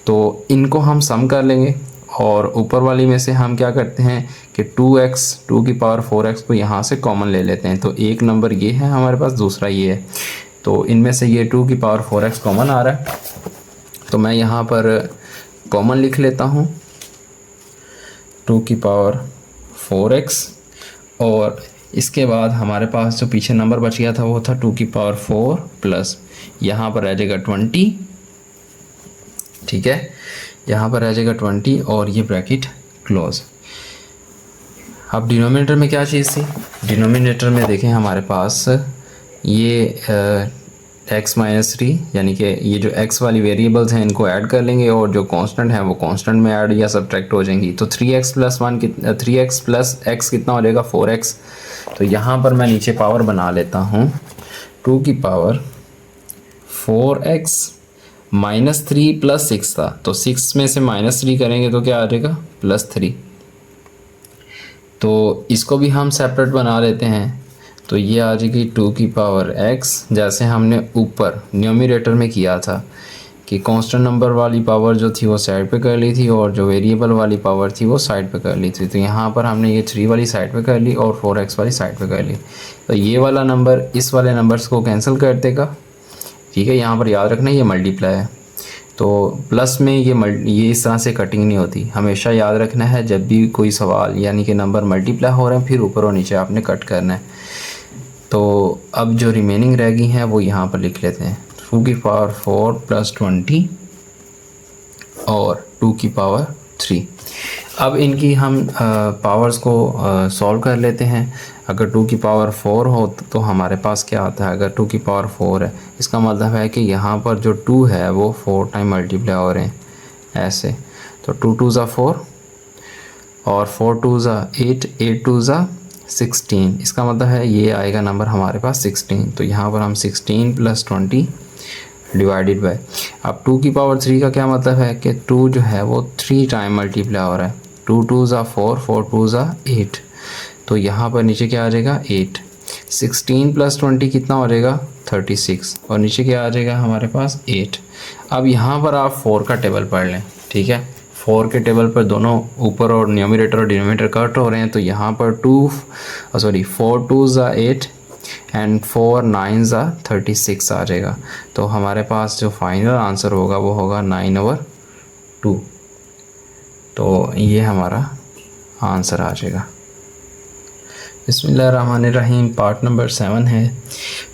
तो इनको हम सम कर लेंगे, और ऊपर वाली में से हम क्या करते हैं कि 2x 2 की पावर 4x को यहाँ से कॉमन ले लेते हैं। तो एक नंबर ये है हमारे पास, दूसरा ये है, तो इनमें से ये 2 की पावर 4x कॉमन आ रहा है, तो मैं यहाँ पर कॉमन लिख लेता हूँ 2 की पावर 4x, और इसके बाद हमारे पास जो पीछे नंबर बच गया था वो था 2 की पावर 4 प्लस यहाँ पर रह जाएगा 20। ठीक है, यहाँ पर रह जाएगा 20 और ये ब्रैकेट क्लोज। अब डिनोमिनेटर में क्या चीज़ थी, डिनोमिनेटर में देखें हमारे पास ये x - 3, यानी कि ये जो x वाली वेरिएबल्स हैं इनको ऐड कर लेंगे, और जो कांस्टेंट है वो कांस्टेंट में ऐड या सब्ट्रैक्ट हो जाएंगी। तो 3x + x कितना हो जाएगा 4x। तो यहाँ पर मैं नीचे पावर बना लेता हूँ 2 की पावर 4x -3 + 6 था, तो 6 में से -3 करेंगे तो क्या आ जाएगा +3। तो इसको भी हम सेपरेट बना लेते हैं। तो ये आ जाएगी 2 की पावर x, जैसे हमने ऊपर न्यूमरेटर में किया था कि कांस्टेंट नंबर वाली पावर जो थी वो साइड पे कर ली थी और जो वेरिएबल वाली पावर थी वो साइड पे कर ली थी। तो यहाँ पर हमने ये 3 वाली साइड पे कर ली और 4x वाली साइड पे कर ली। तो ये वाला नंबर इस वाले नंबर्स को कैंसिल कर देगा। ठीक है, यहाँ पर याद रखना ये मल्टीप्लाई है, तो प्लस में ये इस तरह से कटिंग नहीं होती। हमेशा याद रखना है जब भी कोई सवाल यानी कि नंबर मल्टीप्लाई हो रहे हैं फिर ऊपर और नीचे आपने कट करना है। तो अब जो रिमेनिंग रह गई हैं वो यहाँ पर लिख लेते हैं। 2 की पावर 4 प्लस 20 और 2 की पावर 3। अब इनकी हम पावर्स को सॉल्व कर लेते हैं। अगर 2 की पावर 4 हो तो हमारे पास क्या आता है, अगर 2 की पावर 4 है इसका मतलब है कि यहाँ पर जो 2 है वो 4 टाइम मल्टीप्लाई हो रहे हैं ऐसे। तो 2 2 ज़ा 4 और 4 2 ज़ा 8, 8 2 ज़ा 16। इसका मतलब है ये आएगा नंबर हमारे पास 16। तो यहाँ पर हम 16 प्लस 20 डिवाइडेड बाय, अब 2 की पावर 3 का क्या मतलब है कि 2 जो है वो 3 टाइम मल्टीप्लाई हो रहा है। 2 2 ज़ा 4, 4 2 ज़ा 8। तो यहाँ पर नीचे क्या आ जाएगा 8। 16 प्लस 20 कितना हो जाएगा 36 और नीचे क्या आ जाएगा हमारे पास 8। अब यहाँ पर आप 4 का टेबल पढ़ लें। ठीक है, 4 के टेबल पर दोनों ऊपर और न्यूमरेटर और डिनोमिनेटर कट हो रहे हैं। तो यहाँ पर 4 2 ज़ा 8 एंड 4 9 ज़ा 36 आ जाएगा। तो हमारे पास जो फाइनल आंसर होगा वो होगा 9/2। तो ये हमारा आंसर आ जाएगा। बिस्मिल्लाहिर्रहमानिर्रहीम। पार्ट नंबर 7 है।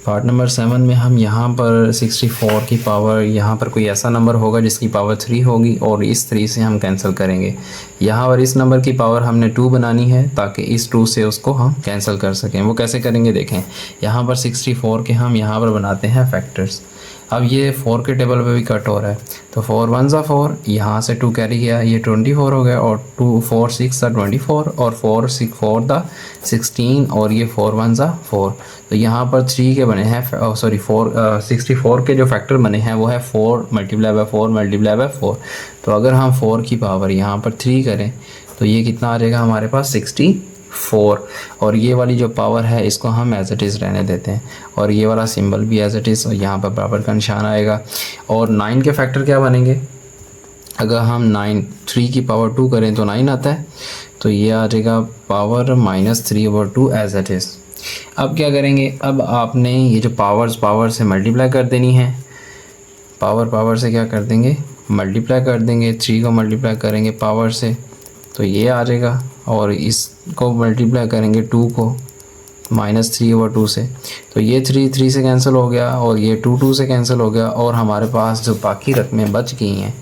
पार्ट नंबर 7 में हम यहाँ पर 64 की पावर, यहाँ पर कोई ऐसा नंबर होगा जिसकी पावर 3 होगी और इस 3 से हम कैंसिल करेंगे। यहाँ पर इस नंबर की पावर हमने 2 बनानी है ताकि इस 2 से उसको हम कैंसिल कर सकें। वो कैसे करेंगे देखें, यहाँ पर 64 के हम यहाँ पर बनाते हैं फैक्टर्स। अब ये 4 के टेबल पे भी कट हो रहा है। तो 4 1 ज़ा 4, यहाँ से 2 कैरी गया, ये 24 हो गया और 2 4 6 ज़ा 24 और 4 6 4 दा 16 और ये 4 1 ज़ा 4। तो यहाँ पर 3 के बने हैं 64 के जो फैक्टर बने हैं वो है 4 मल्टीप्लाई बाय 4 मल्टीप्लाई बाय 4। तो अगर हम 4 की पावर यहाँ पर 3 करें तो ये कितना आ जाएगा हमारे पास 64। और ये वाली जो पावर है इसको हम एज इट इज़ रहने देते हैं और ये वाला सिंबल भी एज इट इज़, और यहाँ पर बराबर का निशान आएगा। और 9 के फैक्टर क्या बनेंगे, अगर हम 3 की पावर 2 करें तो 9 आता है। तो ये आ जाएगा पावर -3/2 एज इट इज़। अब क्या करेंगे, अब आपने ये जो पावर से मल्टीप्लाई कर देनी है। पावर से क्या कर देंगे, मल्टीप्लाई कर देंगे। 3 को मल्टीप्लाई करेंगे पावर से तो ये आ जाएगा और इसको मल्टीप्लाई करेंगे 2 को -3/2 से। तो ये 3 से कैंसिल हो गया और ये 2 से कैंसिल हो गया और हमारे पास जो बाकी रकमें बच गई हैं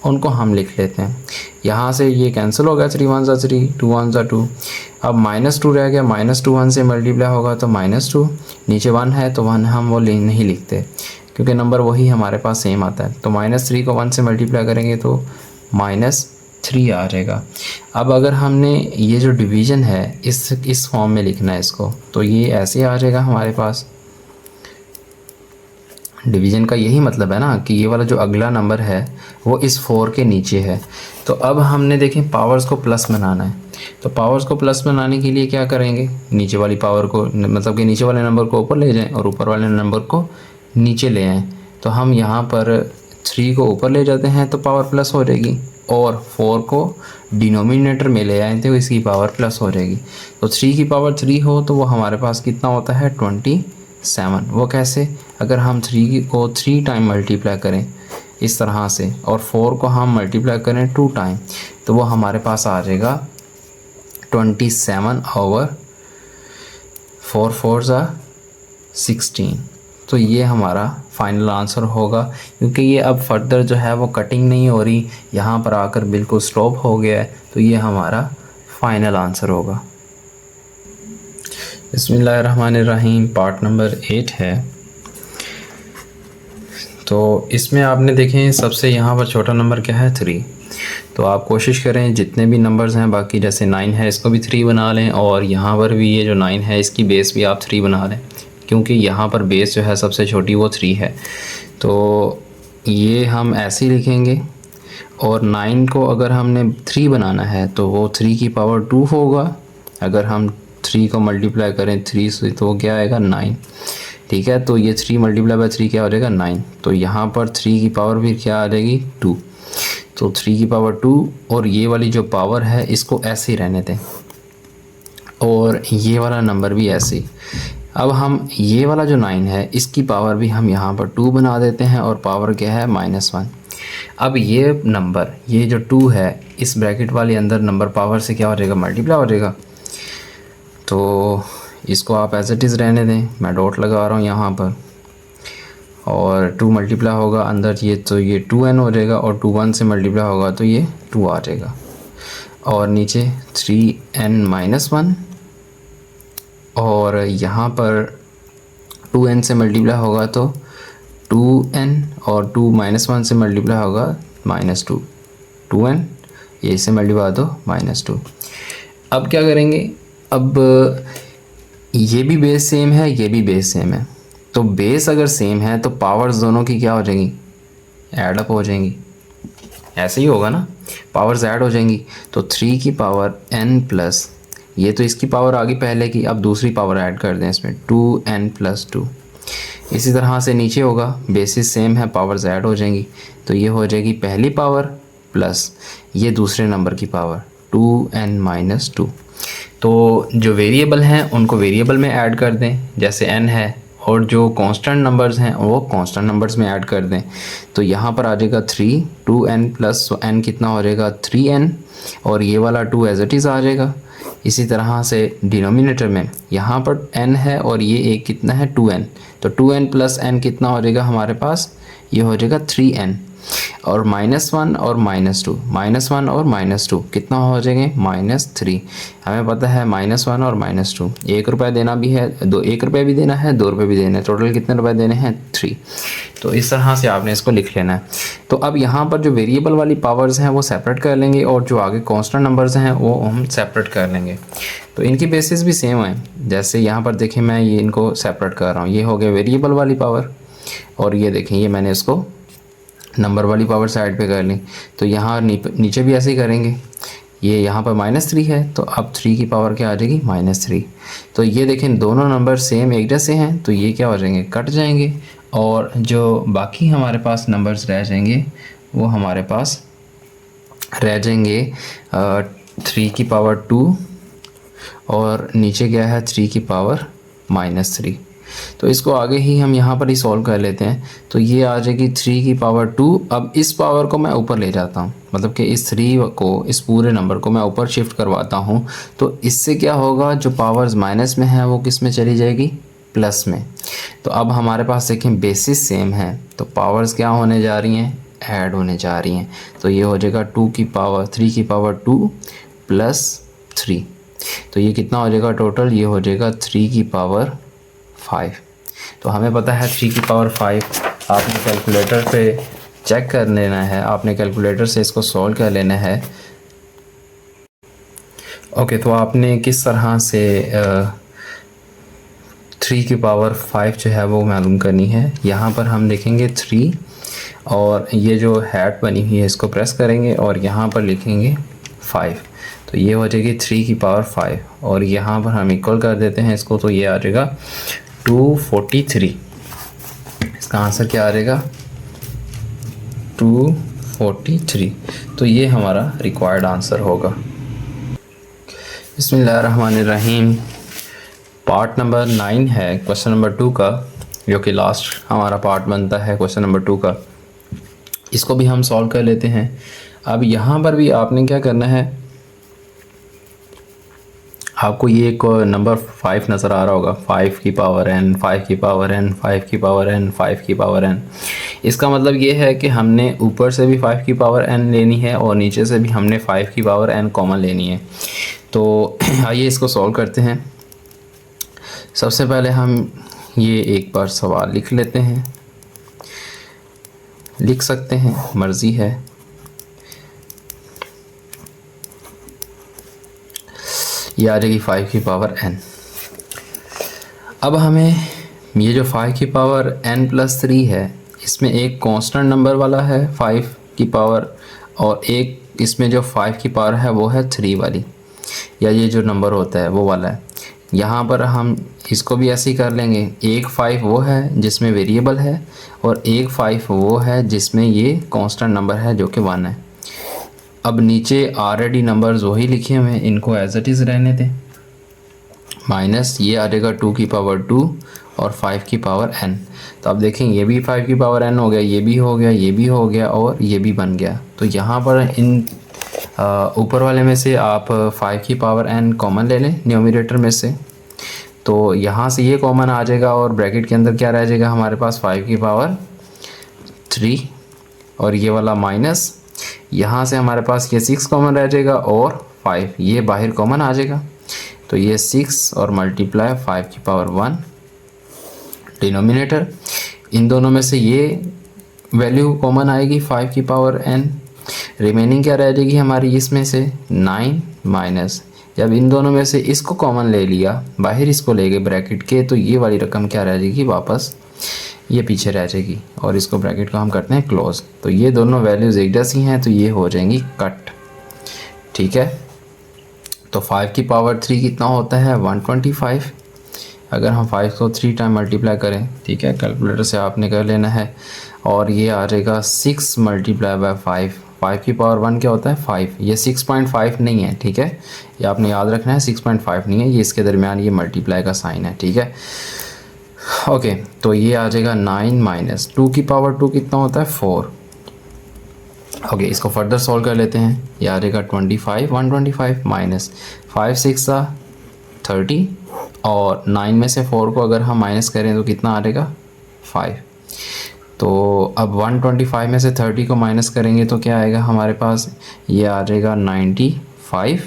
उनको हम लिख लेते हैं। यहाँ से ये कैंसिल हो गया, 3 1 ज़ा 3, 2 1 ज़ा 2। अब -2 रह गया, -2 1 से मल्टीप्लाई होगा तो -2, नीचे 1 है तो 1 हम वो नहीं लिखते क्योंकि नंबर वही हमारे पास सेम आता है। तो -3 को 1 से मल्टीप्लाई करेंगे तो -3 आ जाएगा। अब अगर हमने ये जो डिवीज़न है इस फॉर्म में लिखना है इसको, तो ये ऐसे आ जाएगा हमारे पास। डिवीज़न का यही मतलब है ना कि ये वाला जो अगला नंबर है वो इस 4 के नीचे है। तो अब हमने देखें पावर्स को प्लस बनाना है। तो पावर्स को प्लस बनाने के लिए क्या करेंगे, नीचे वाली पावर को मतलब कि नीचे वाले नंबर को ऊपर ले जाएं और ऊपर वाले नंबर को नीचे ले आएँ। तो हम यहाँ पर 3 को ऊपर ले जाते हैं तो पावर प्लस हो जाएगी और 4 को डिनोमिनेटर में ले आए तो इसकी पावर प्लस हो जाएगी। तो 3 की पावर 3 हो तो वो हमारे पास कितना होता है 27। वो कैसे, अगर हम 3 को 3 टाइम मल्टीप्लाई करें इस तरह से और 4 को हम मल्टीप्लाई करें 2 टाइम तो वो हमारे पास आ जाएगा 27/4 4 ज़ा 16। तो ये हमारा फाइनल आंसर होगा क्योंकि ये अब फर्दर जो है वो कटिंग नहीं हो रही, यहाँ पर आकर बिल्कुल स्टॉप हो गया है। तो ये हमारा फाइनल आंसर होगा। बिस्मिल्लाहिर्रहमानिर्रहीम। पार्ट नंबर 8 है। तो इसमें आपने देखें सबसे यहाँ पर छोटा नंबर क्या है 3। तो आप कोशिश करें जितने भी नंबर्स हैं बाकी जैसे 9 है इसको भी 3 बना लें और यहाँ पर भी ये जो 9 है इसकी बेस भी आप 3 बना लें क्योंकि यहाँ पर बेस जो है सबसे छोटी वो 3 है। तो ये हम ऐसे ही लिखेंगे और 9 को अगर हमने 3 बनाना है तो वो 3 की पावर 2 होगा अगर हम 3 को मल्टीप्लाई करें 3 से तो वो क्या आएगा 9, ठीक है। तो ये 3 मल्टीप्लाई बाय 3 क्या हो जाएगा 9। तो यहाँ पर 3 की पावर भी क्या आ जाएगी 2, तो 3 की पावर 2। और ये वाली जो पावर है इसको ऐसे ही रहने दें, और ये वाला नंबर भी ऐसे ही। अब हम ये वाला जो 9 है इसकी पावर भी हम यहाँ पर 2 बना देते हैं, और पावर क्या है -1। अब ये नंबर, ये जो 2 है इस ब्रैकेट वाले अंदर नंबर पावर से क्या हो जाएगा मल्टीप्लाई हो जाएगा। तो इसको आप एज इट इज़ रहने दें, मैं डॉट लगा रहा हूँ यहाँ पर, और 2 मल्टीप्लाई होगा अंदर ये, तो ये 2n हो जाएगा, और 2 1 से मल्टीप्लाई होगा तो ये 2 आ जाएगा, और नीचे 3n-1, और यहाँ पर 2n से मल्टीप्लाई होगा तो 2n, और 2 -1 से मल्टीप्लाई होगा -2, 2n, ये से मल्टीप्लाई तो -2। अब क्या करेंगे, अब ये भी बेस सेम है, ये भी बेस सेम है, तो बेस अगर सेम है तो पावर्स दोनों की क्या हो जाएंगी, ऐड अप हो जाएंगी। ऐसे ही होगा ना, पावर्स ऐड हो जाएंगी। तो 3 की पावर n प्लस, ये तो इसकी पावर आ गई पहले की, अब दूसरी पावर ऐड कर दें इसमें 2n+2। इसी तरह से नीचे होगा, बेसिस सेम है, पावर्स ऐड हो जाएंगी, तो ये हो जाएगी पहली पावर प्लस ये दूसरे नंबर की पावर 2n-2। तो जो वेरिएबल हैं उनको वेरिएबल में ऐड कर दें जैसे n है, और जो कांस्टेंट नंबर्स हैं वो कांस्टेंट नंबर्स में ऐड कर दें। तो यहाँ पर आ जाएगा 3, 2n प्लस n कितना हो जाएगा 3n, और ये वाला 2 एज इट इज़ आ जाएगा। इसी तरह से डिनोमिनेटर में यहाँ पर n है और ये एक कितना है 2n, तो 2n प्लस n कितना हो जाएगा हमारे पास, ये हो जाएगा 3n, और -1 और -2, -1 और -2 कितना हो जाएंगे -3। हमें पता है -1 और -2, 1 रुपये देना भी है, 1 रुपये भी देना है, 2 रुपये भी देना है, टोटल कितने रुपए देने हैं 3। तो इस तरह से आपने इसको लिख लेना है। तो अब यहाँ पर जो वेरिएबल वाली पावर्स हैं वो सेपरेट कर लेंगे, और जो आगे कांस्टेंट नंबर्स हैं वो हम सेपरेट कर लेंगे। तो इनकी बेसिस भी सेम है, जैसे यहाँ पर देखें मैं ये इनको सेपरेट कर रहा हूँ, ये हो गया वेरिएबल वाली पावर, और ये देखें ये मैंने इसको नंबर वाली पावर साइड पे कर ली। तो यहाँ नीचे भी ऐसे ही करेंगे, ये यहाँ पर -3 है, तो अब 3 की पावर क्या आ जाएगी -3। तो ये देखें दोनों नंबर सेम एक जैसे हैं, तो ये क्या हो जाएंगे कट जाएंगे, और जो बाकी हमारे पास नंबर्स रह जाएंगे वो हमारे पास रह जाएंगे 3 की पावर 2, और नीचे क्या है 3 की पावर -3। तो इसको आगे ही हम यहाँ पर ही सॉल्व कर लेते हैं। तो ये आ जाएगी 3 की पावर 2। अब इस पावर को मैं ऊपर ले जाता हूँ, मतलब कि इस 3 को, इस पूरे नंबर को मैं ऊपर शिफ्ट करवाता हूँ, तो इससे क्या होगा, जो पावर्स माइनस में है वो किस में चली जाएगी, प्लस में। तो अब हमारे पास देखें बेसिस सेम है, तो पावर्स क्या होने जा रही हैं, ऐड होने जा रही हैं। तो ये हो जाएगा 3 की पावर 2 प्लस 3, तो ये कितना हो जाएगा टोटल, ये हो जाएगा 3 की पावर 5। तो हमें पता है 3 की पावर 5, आपने कैलकुलेटर पे चेक कर लेना है, आपने कैलकुलेटर से इसको सॉल्व कर लेना है। ओके, तो आपने किस तरह से 3 की पावर 5 जो है वो मालूम करनी है। यहाँ पर हम देखेंगे 3, और ये जो हैट बनी हुई है इसको प्रेस करेंगे, और यहाँ पर लिखेंगे 5, तो ये हो जाएगी 3 की पावर 5, और यहाँ पर हम इक्वल कर देते हैं इसको, तो ये आ जाएगा 243। इसका आंसर क्या आ जाएगा 243। तो ये हमारा रिक्वायर्ड आंसर होगा। बिस्मिल्लाहिर्रहमानिर्रहीम। पार्ट नंबर 9 है क्वेश्चन नंबर 2 का, जो कि लास्ट हमारा पार्ट बनता है क्वेश्चन नंबर 2 का। इसको भी हम सॉल्व कर लेते हैं। अब यहाँ पर भी आपने क्या करना है, आपको ये एक नंबर 5 नज़र आ रहा होगा, 5 की पावर n, 5 की पावर n, 5 की पावर n, 5 की पावर n। इसका मतलब ये है कि हमने ऊपर से भी 5 की पावर n लेनी है, और नीचे से भी हमने 5 की पावर n कॉमन लेनी है। तो आइए इसको सॉल्व करते हैं। सबसे पहले हम ये एक बार सवाल लिख लेते हैं, लिख सकते हैं, मर्ज़ी है। ये आ जाएगी 5 की पावर n। अब हमें ये जो 5 की पावर n प्लस 3 है, इसमें एक कांस्टेंट नंबर वाला है 5 की पावर, और एक इसमें जो 5 की पावर है वो है 3 वाली। या ये जो नंबर होता है वो वाला है। यहाँ पर हम इसको भी ऐसे ही कर लेंगे। एक 5 वो है जिसमें वेरिएबल है और एक 5 वो है जिसमें ये कांस्टेंट नंबर है जो कि 1 है। अब नीचे ऑलरेडी नंबर्स वही लिखे हुए हैं, इनको एज इट इज़ रहने दें। माइनस ये आ जाएगा 2 की पावर 2 और 5 की पावर n। तो अब देखें ये भी 5 की पावर n हो गया, ये भी हो गया, ये भी हो गया और ये भी बन गया। तो यहाँ पर इन ऊपर वाले में से आप 5 की पावर n कॉमन ले लें न्यूमरेटर में से, तो यहाँ से ये कॉमन आ जाएगा और ब्रैकेट के अंदर क्या रह जाएगा हमारे पास 5 की पावर 3 और ये वाला माइनस, यहाँ से हमारे पास ये 6 कॉमन रह जाएगा और 5 ये बाहर कॉमन आ जाएगा। तो ये 6 और मल्टीप्लाई 5 की पावर 1 डिनोमिनेटर, इन दोनों में से ये वैल्यू कॉमन आएगी 5 की पावर n। रिमेनिंग क्या रह जाएगी हमारी इसमें से 9 माइनस, जब इन दोनों में से इसको कॉमन ले लिया बाहर इसको ले गए ब्रैकेट के, तो ये वाली रकम क्या रह जाएगी वापस ये पीछे रह जाएगी और इसको ब्रैकेट को हम करते हैं क्लोज। तो ये दोनों वैल्यूज़ एक जैसी हैं तो ये हो जाएंगी कट। ठीक है, तो 5 की पावर 3 कितना होता है 125। अगर हम 5 को 3 टाइम मल्टीप्लाई करें, ठीक है, कैलकुलेटर से आपने कर लेना है, और ये आ जाएगा 6 मल्टीप्लाई बाय 5। 5 की पावर 1 क्या होता है 5, ये 6.5 नहीं है, ठीक है, ये आपने याद रखना है 6.5 नहीं है, ये इसके दरमियान ये मल्टीप्लाई का साइन है। ठीक है, ओके, तो ये आ जाएगा 9 माइनस 2 की पावर 2 कितना होता है 4। ओके, इसको फर्दर सॉल्व कर लेते हैं। ये आ जाएगा 25 125 माइनस 5 6 30 और 9 में से 4 को अगर हम माइनस करें तो कितना आ जाएगा 5। तो अब 125 में से 30 को माइनस करेंगे तो क्या आएगा हमारे पास, ये आ जाएगा 95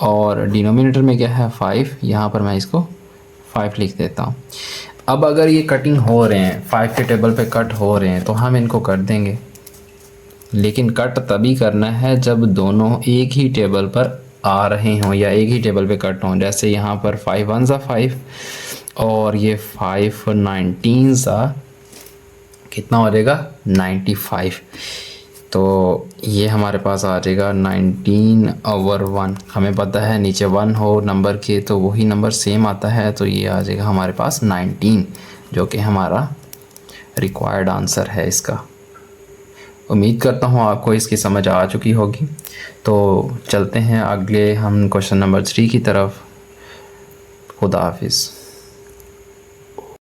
और डिनोमिनेटर में क्या है 5, यहाँ पर मैं इसको 5 लिख देता हूँ। अब अगर ये कटिंग हो रहे हैं 5 के टेबल पे कट हो रहे हैं तो हम इनको कर देंगे, लेकिन कट तभी करना है जब दोनों एक ही टेबल पर आ रहे हों या एक ही टेबल पे कट हों। जैसे यहाँ पर 5 1 5 और ये 5 19 कितना हो जाएगा 95। तो ये हमारे पास आ जाएगा 19/1। हमें पता है नीचे 1 हो नंबर के तो वही नंबर सेम आता है, तो ये आ जाएगा हमारे पास 19 जो कि हमारा रिक्वायर्ड आंसर है इसका। उम्मीद करता हूँ आपको इसकी समझ आ चुकी होगी। तो चलते हैं अगले हम क्वेश्चन नंबर 3 की तरफ। खुदा हाफिज़।